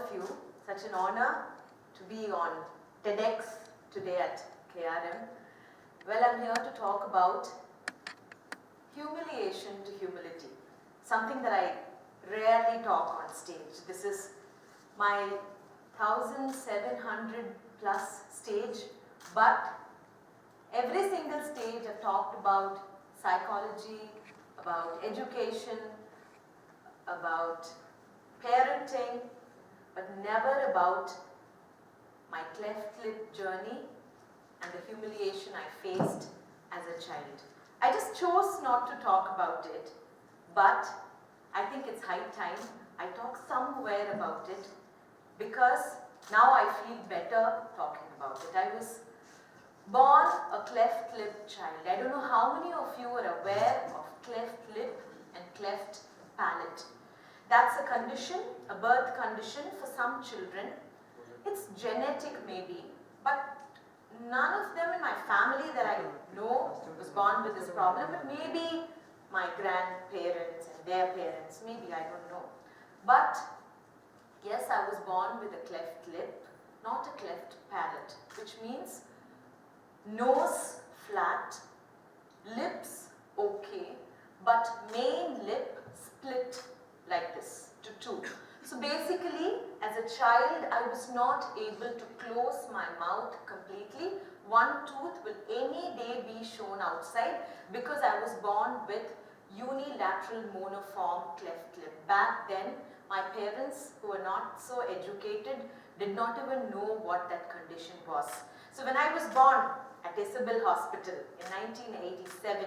of you. Such an honor to be on TEDx today at KRM. Well, I'm here to talk about humiliation to humility, something that I rarely talk on stage. This is my 1700 plus stage, but every single stage I've talked about psychology, about education, about parenting, but never about my cleft lip journey and the humiliation I faced as a child. I just chose not to talk about it, but I think it's high time I talk somewhere about it, because now I feel better talking about it. I was born a cleft lip child. I don't know how many of you are aware of cleft lip and cleft palate. That's a condition, a birth condition for some children. It's genetic maybe, but none of them in my family that I know was born with this problem, but maybe my grandparents and their parents, maybe, I don't know. But yes, I was born with a cleft lip, not a cleft palate, which means nose flat, lips okay, but main lip split like this to two. So basically, as a child, I was not able to close my mouth completely. One tooth will any day be shown outside because I was born with unilateral monoform cleft lip. Back then, my parents, who were not so educated, did not even know what that condition was. So when I was born at Isabel Hospital in 1987,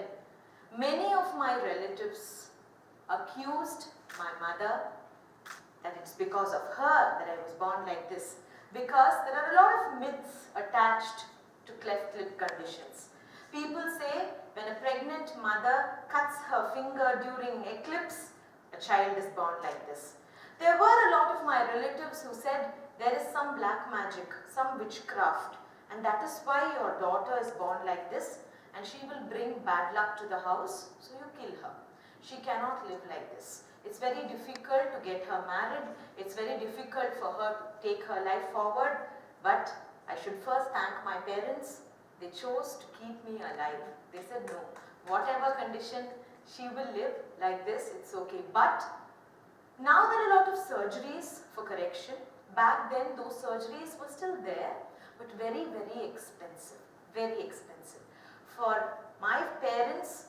many of my relatives accused my mother that it's because of her that I was born like this, because there are a lot of myths attached to cleft lip conditions. People say when a pregnant mother cuts her finger during eclipse, a child is born like this. There were a lot of my relatives who said there is some black magic, some witchcraft, and that is why your daughter is born like this, and she will bring bad luck to the house, so you kill her. She cannot live like this. It's very difficult to get her married. It's very difficult for her to take her life forward. But I should first thank my parents. They chose to keep me alive. They said, no, whatever condition, she will live like this, it's okay. But now there are a lot of surgeries for correction. Back then, those surgeries were still there, but very, very expensive. Very expensive. For my parents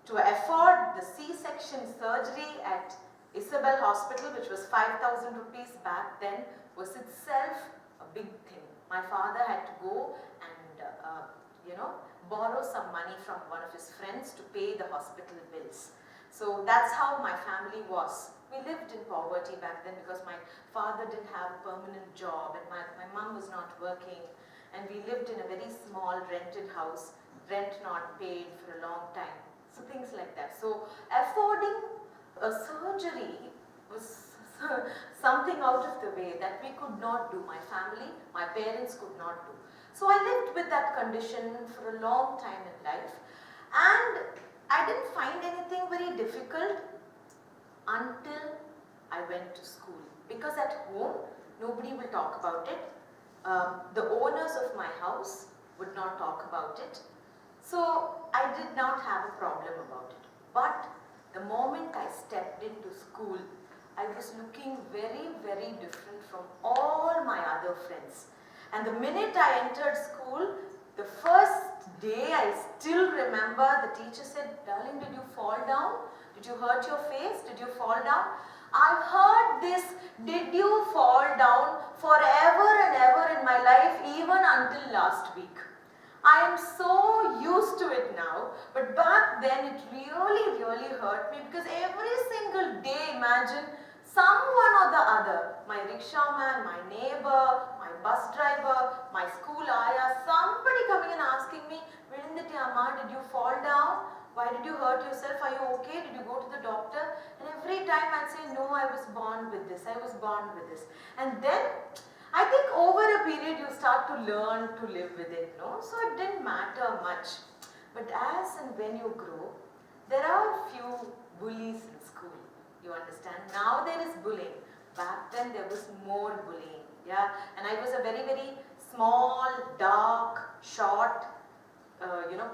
to afford the C-section surgery at Isabel Hospital, which was 5,000 rupees back then, was itself a big thing. My father had to go and borrow some money from one of his friends to pay the hospital bills. So that's how my family was. We lived in poverty back then because my father didn't have a permanent job and my mom was not working, and we lived in a very small rented house, rent not paid for a long time. So things like that. So affording a surgery was something out of the way that we could not do. My family, my parents could not do. So I lived with that condition for a long time in life, and I didn't find anything very difficult until I went to school. Because at home, nobody will talk about it. The owners of my house would not talk about it. So I did not have a problem about it. But the moment I stepped into school, I was looking very, very different from all my other friends. And the minute I entered school, the first day I still remember the teacher said, darling, did you fall down? Did you hurt your face? Did you fall down? I've heard this, did you fall down, forever and ever in my life, even until last week. I am so used to it now, but back then it really, really hurt me, because every single day, imagine, someone or the other, my rickshaw man, my neighbor, my bus driver, my school ayah, somebody coming and asking me, Virindati Amma, did you fall down? Why did you hurt yourself? Are you okay? Did you go to the doctor? And every time I'd say, no, I was born with this. I was born with this. And then I think over a period you start to learn to live with it, no? So it didn't matter much. But as and when you grow, there are few bullies in school. You understand? Now there is bullying. back then there was more bullying, yeah, and I was a very, very small, dark, short,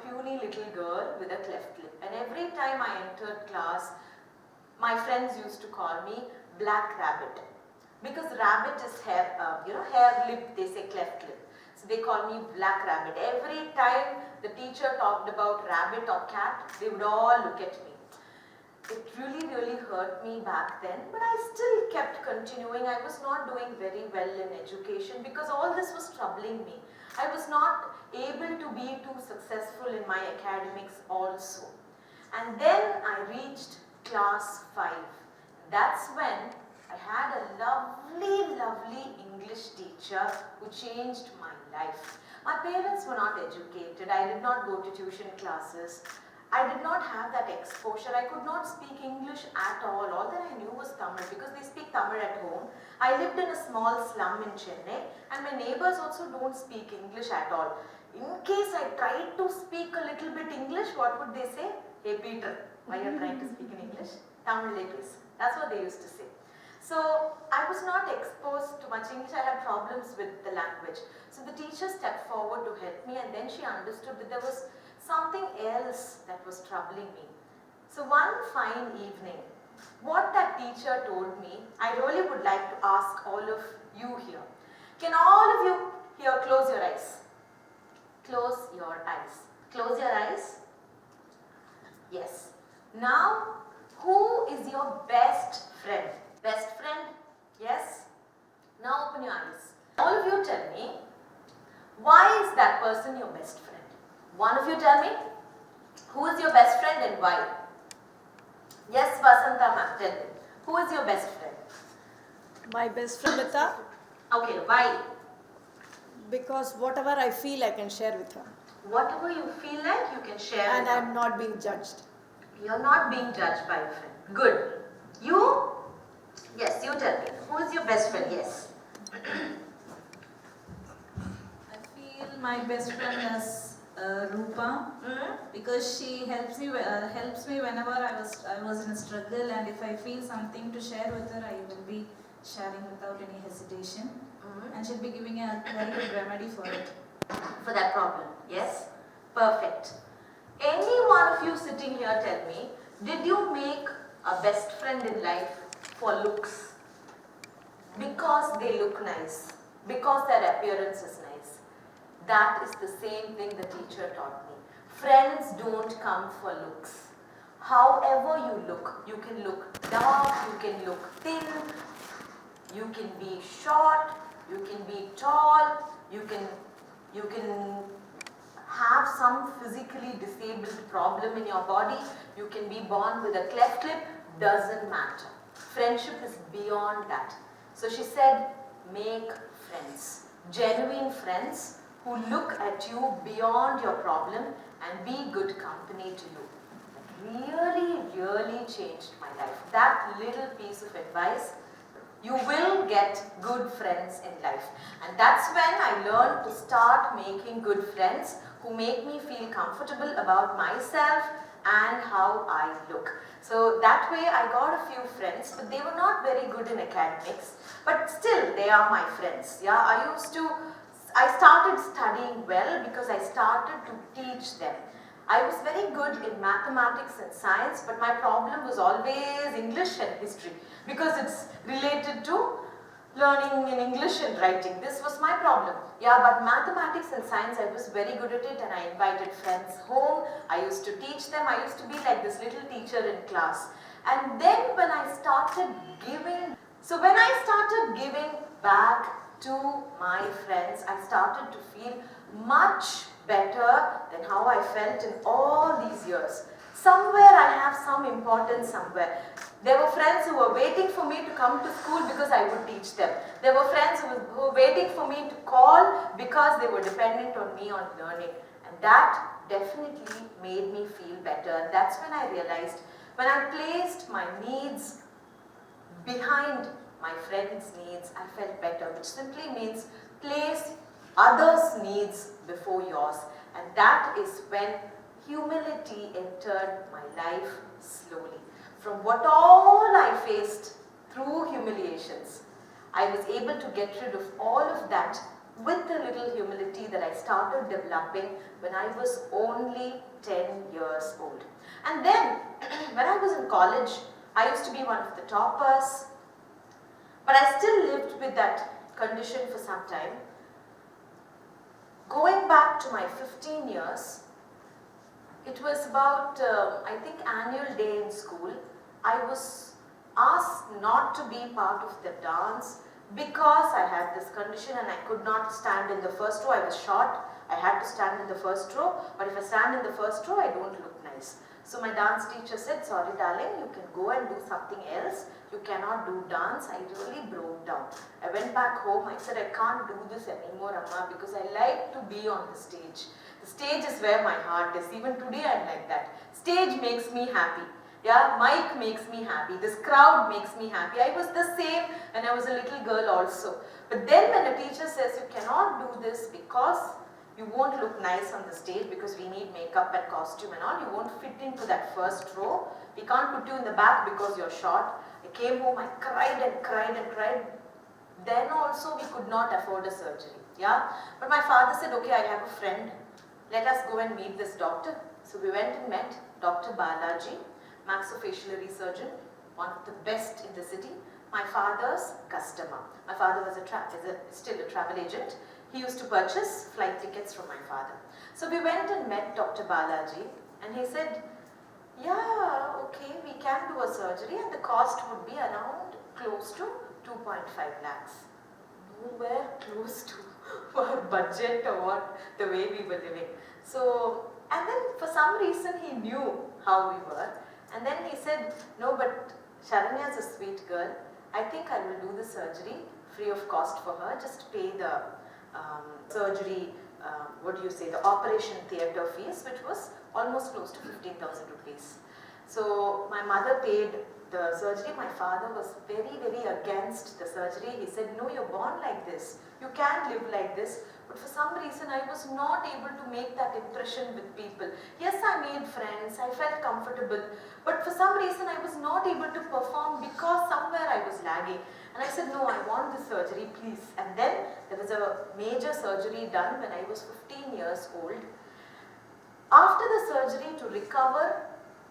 puny little girl with a cleft lip. And every time I entered class, my friends used to call me Black Rabbit. Because rabbit is hair, hair lip, they say cleft lip. So they call me Black Rabbit. Every time the teacher talked about rabbit or cat, they would all look at me. It really, really hurt me back then, but I still kept continuing. I was not doing very well in education because all this was troubling me. I was not able to be too successful in my academics also. And then I reached class 5. That's when I had a lovely, lovely English teacher who changed my life. My parents were not educated. I did not go to tuition classes. I did not have that exposure. I could not speak English at all. All that I knew was Tamil because they speak Tamil at home. I lived in a small slum in Chennai and my neighbors also don't speak English at all. In case I tried to speak a little bit English, what would they say? Hey Peter, why are you trying to speak in English? Tamil please. That's what they used to say. So I was not exposed to much English. I had problems with the language. So the teacher stepped forward to help me and then she understood that there was something else that was troubling me. So one fine evening, what that teacher told me, I really would like to ask all of you here. Can all of you here close your eyes? Close your eyes. Close your eyes. Yes. Now, who is your best friend? Best friend? Yes? Now open your eyes. All of you tell me, why is that person your best friend? One of you tell me, who is your best friend and why? Yes, Vasanta ma'am, tell me. Who is your best friend? My best friend Lita. Okay, why? Because whatever I feel, I can share with her. Whatever you feel like, you can share and with her. I'm not being judged. You're not being judged by your friend. Good. You? Yes, you tell me. Who is your best friend? Yes. I feel my best friend is Rupa because she helps me whenever I was in a struggle, and if I feel something to share with her, I will be sharing without any hesitation, and she'll be giving a very good remedy for it. For that problem, yes? Perfect. Any one of you sitting here tell me, did you make a best friend in life for looks? Because they look nice, because their appearance is nice. That is the same thing the teacher taught me. Friends don't come for looks. However you look, you can look dark, you can look thin, you can be short, you can be tall, you can have some physically disabled problem in your body, you can be born with a cleft lip, doesn't matter. Friendship is beyond that. So she said, make friends, genuine friends who look at you beyond your problem and be good company to you. That really, really changed my life. That little piece of advice, you will get good friends in life. And that's when I learned to start making good friends who make me feel comfortable about myself and how I look. So that way I got a few friends, but they were not very good in academics, but still they are my friends. Yeah, I started studying well because I started to teach them. I was very good in mathematics and science, but my problem was always English and history because it's related to learning in English and writing. This was my problem. Yeah, but mathematics and science, I was very good at it, and I invited friends home. I used to teach them. I used to be like this little teacher in class. And then when I started giving back to my friends, I started to feel much better than how I felt in all these years. Somewhere I have some importance somewhere. There were friends who were waiting for me to come to school because I would teach them. There were friends who were waiting for me to call because they were dependent on me on learning. And that definitely made me feel better. And that's when I realized, when I placed my needs behind my friends' needs, I felt better, which simply means place others' needs before yours. And that is when humility entered my life slowly. From what all I faced through humiliations, I was able to get rid of all of that with the little humility that I started developing when I was only 10 years old. And then, when I was in college, I used to be one of the toppers, but I still lived with that condition for some time. Going back to my 15 years, it was about, I think, annual day in school. I was asked not to be part of the dance because I had this condition and I could not stand in the first row. I was short, I had to stand in the first row, but if I stand in the first row, I don't look nice. So my dance teacher said, sorry darling, you can go and do something else. You cannot do dance. I really broke down. I went back home. I said, I can't do this anymore, Amma, because I like to be on the stage. The stage is where my heart is. Even today I'm like that. Stage makes me happy. Yeah, mic makes me happy. This crowd makes me happy. I was the same when I was a little girl also. But then when a teacher says you cannot do this because you won't look nice on the stage because we need makeup and costume and all, you won't fit into that first row. We can't put you in the back because you're short. I came home, I cried and cried and cried. Then also we could not afford a surgery. Yeah, but my father said, okay, I have a friend. Let us go and meet this doctor. So we went and met Dr. Balaji, maxillofacial surgeon, one of the best in the city. My father's customer. My father was still a travel agent. He used to purchase flight tickets from my father. So we went and met Dr. Balaji and he said, yeah, okay, we can do a surgery and the cost would be around close to 2.5 lakhs. Nowhere close to our budget or what, the way we were living. So, and then for some reason he knew how we were. And then he said, no, but Sharanya is a sweet girl. I think I will do the surgery free of cost for her. Just pay the surgery, the operation theatre fees, which was almost close to 15,000 rupees. So my mother paid the surgery. My father was very, very against the surgery. He said, no, you're born like this. You can live like this. But for some reason, I was not able to make that impression with people. Yes, I made friends. I felt comfortable. But for some reason, I was not able to perform because somewhere I was lagging. And I said, no, I want this surgery, please. And then there was a major surgery done when I was 15 years old. After the surgery, to recover,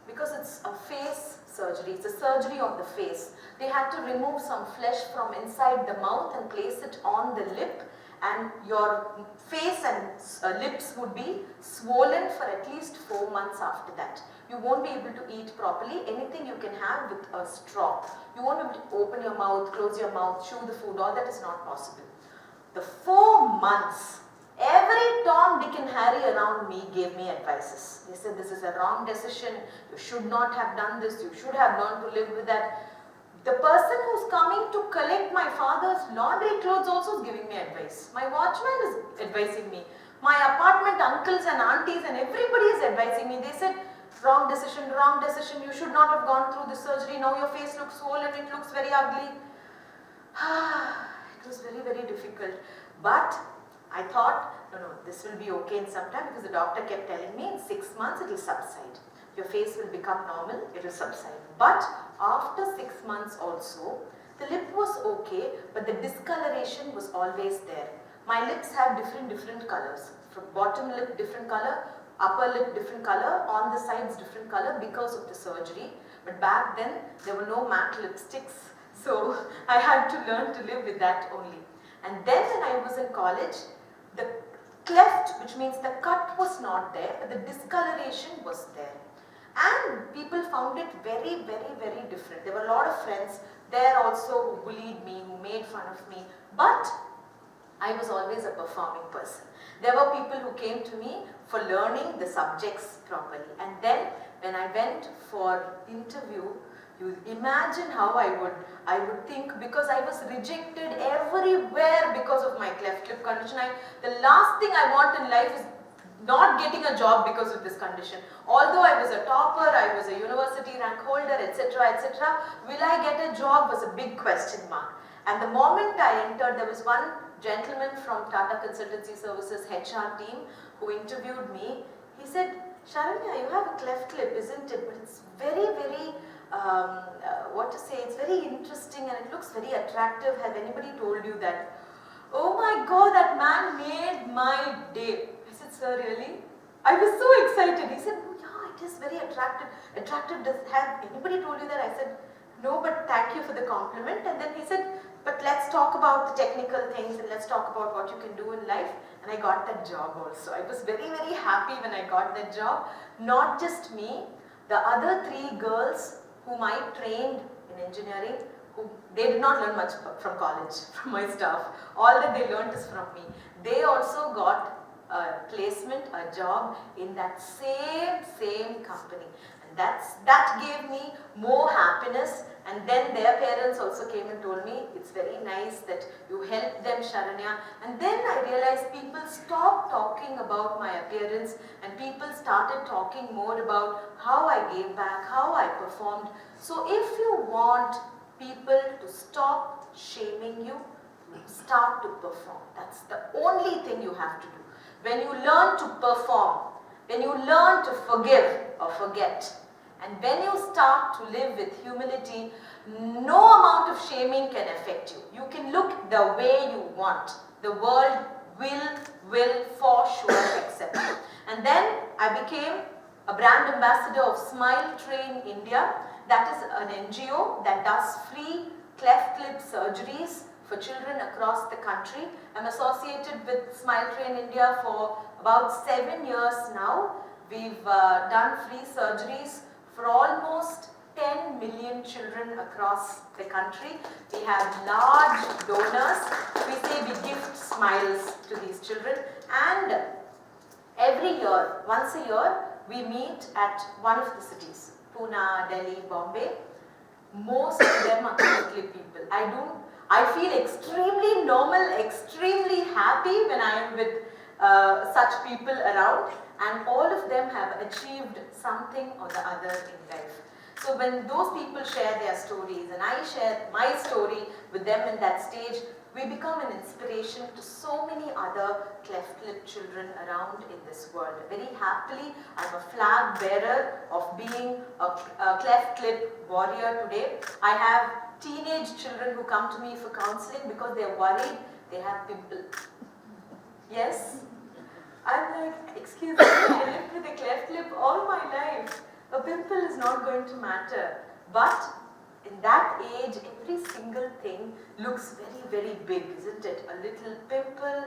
because it's a face surgery, it's a surgery on the face, they had to remove some flesh from inside the mouth and place it on the lip, and your face and lips would be swollen for at least 4 months after that. You won't be able to eat properly. Anything you can have with a straw. You won't be able to open your mouth, close your mouth, chew the food, all that is not possible. The 4 months, every Tom, Dick and Harry around me gave me advices. They said, this is a wrong decision, you should not have done this, you should have learned to live with that. The person who's coming to collect my father's laundry clothes also is giving me advice. My watchman is advising me. My apartment uncles and aunties and everybody is advising me. They said, wrong decision, you should not have gone through this surgery, now your face looks swollen, it looks very ugly. It was very, very difficult. But I thought, no, this will be okay in some time, because the doctor kept telling me in 6 months it will subside. Your face will become normal, it will subside. But after 6 months also, the lip was okay, but the discoloration was always there. My lips have different colors. From bottom lip different color, upper lip different color, on the sides different color because of the surgery. But back then there were no matte lipsticks, so I had to learn to live with that only. And then when I was in college, the cleft, which means the cut, was not there, but the discoloration was there. And people found it very, very, very different. There were a lot of friends there also who bullied me, who made fun of me, but I was always a performing person. There were people who came to me for learning the subjects properly. And then when I went for interview, you imagine how I would think, because I was rejected everywhere because of my cleft lip condition. The last thing I want in life is not getting a job because of this condition. Although I was a topper, I was a university rank holder, etc., etc., will I get a job was a big question mark. And the moment I entered, there was one gentleman from Tata Consultancy Services HR team who interviewed me. He said, Sharanya, you have a cleft lip, isn't it? But it's very, very what to say, it's very interesting and it looks very attractive. Have anybody told you that, oh my God, that man made my day? I said, sir, really? I was so excited. He said, yeah, it is very attractive. Have anybody told you that? I said, no, but thank you for the compliment. And then he said, but let's talk about the technical things and let's talk about what you can do in life. And I got that job also. I was very, very happy when I got that job. Not just me, the other 3 girls whom I trained in engineering, they did not learn much from college, from my staff. All that they learned is from me. They also got a placement, a job in that same company. And that gave me more happiness. And then their parents also came and told me, it's very nice that you helped them, Sharanya. And then I realized people stopped talking about my appearance and people started talking more about how I gave back, how I performed. So if you want people to stop shaming you, start to perform. That's the only thing you have to do. When you learn to perform, when you learn to forgive or forget, and when you start to live with humility, no amount of shaming can affect you. You can look the way you want. The world will for sure accept you. And then I became a brand ambassador of Smile Train India. That is an NGO that does free cleft lip surgeries for children across the country. I'm associated with Smile Train India for about 7 years now. We've done free surgeries for almost 10 million children across the country. We have large donors. We say we gift smiles to these children, and every year, once a year, we meet at one of the cities, Pune, Delhi, Bombay. Most of them are cleft lip people. I feel extremely normal, extremely happy when I am with such people around, and all of them have achieved something or the other in life. So when those people share their stories and I share my story with them in that stage, we become an inspiration to so many other cleft lip children around in this world. Very happily, I'm a flag bearer of being a cleft lip warrior today. I have teenage children who come to me for counseling because they are worried they have pimple. Yes? I'm like, excuse me, I lived with a cleft lip all my life. A pimple is not going to matter. But in that age, every single thing looks very, very big, isn't it? A little pimple,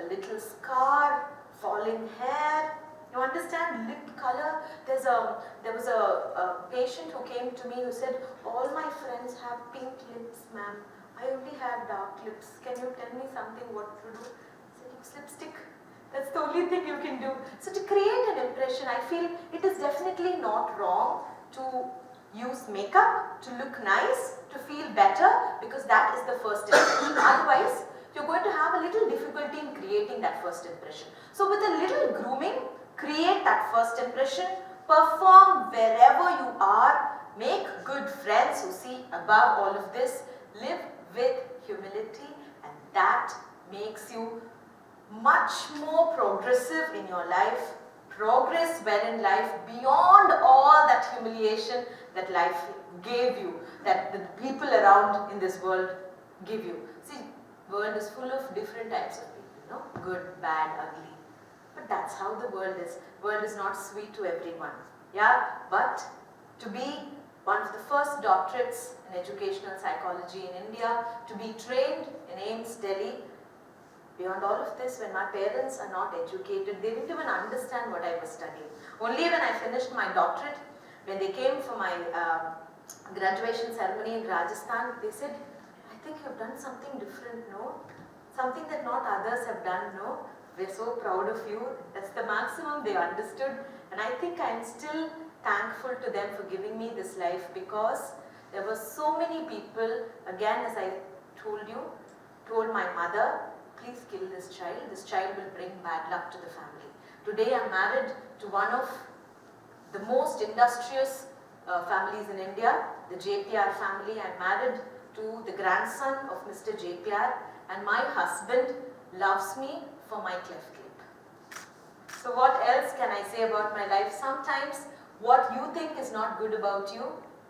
a little scar, falling hair. You understand? Lip color. There was a patient who came to me who said, all my friends have pink lips, ma'am. I only have dark lips. Can you tell me something what to do? I said, use lipstick. That's the only thing you can do. So to create an impression, I feel it is definitely not wrong to use makeup, to look nice, to feel better, because that is the first impression. Otherwise, you're going to have a little difficulty in creating that first impression. So with a little grooming, create that first impression, perform wherever you are, make good friends who see above all of this, live with humility, and that makes you much more progressive in your life, progress well in life beyond all that humiliation that life gave you, that the people around in this world give you. See, the world is full of different types of people, good, bad, ugly. But that's how the world is. The world is not sweet to everyone. Yeah, but to be one of the first doctorates in educational psychology in India, to be trained in AIIMS Delhi. Beyond all of this, when my parents are not educated, they didn't even understand what I was studying. Only when I finished my doctorate, when they came for my graduation ceremony in Rajasthan, they said, I think you've done something different, no? Something that not others have done, no? We're so proud of you. That's the maximum they understood. And I think I'm still thankful to them for giving me this life, because there were so many people, again as I told you, told my mother, please kill this child will bring bad luck to the family. Today I'm married to one of the most industrious families in India, the JPR family. I'm married to the grandson of Mr. JPR, and my husband loves me for my cleft lip. So what else can I say about my life? Sometimes what you think is not good about you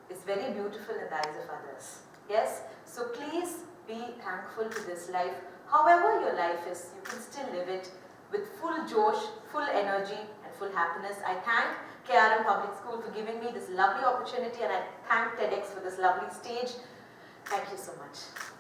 is very beautiful in the eyes of others. Yes? So please be thankful to this life. However your life is, you can still live it with full josh, full energy and full happiness. I thank KRM Public School for giving me this lovely opportunity, and I thank TEDx for this lovely stage. Thank you so much.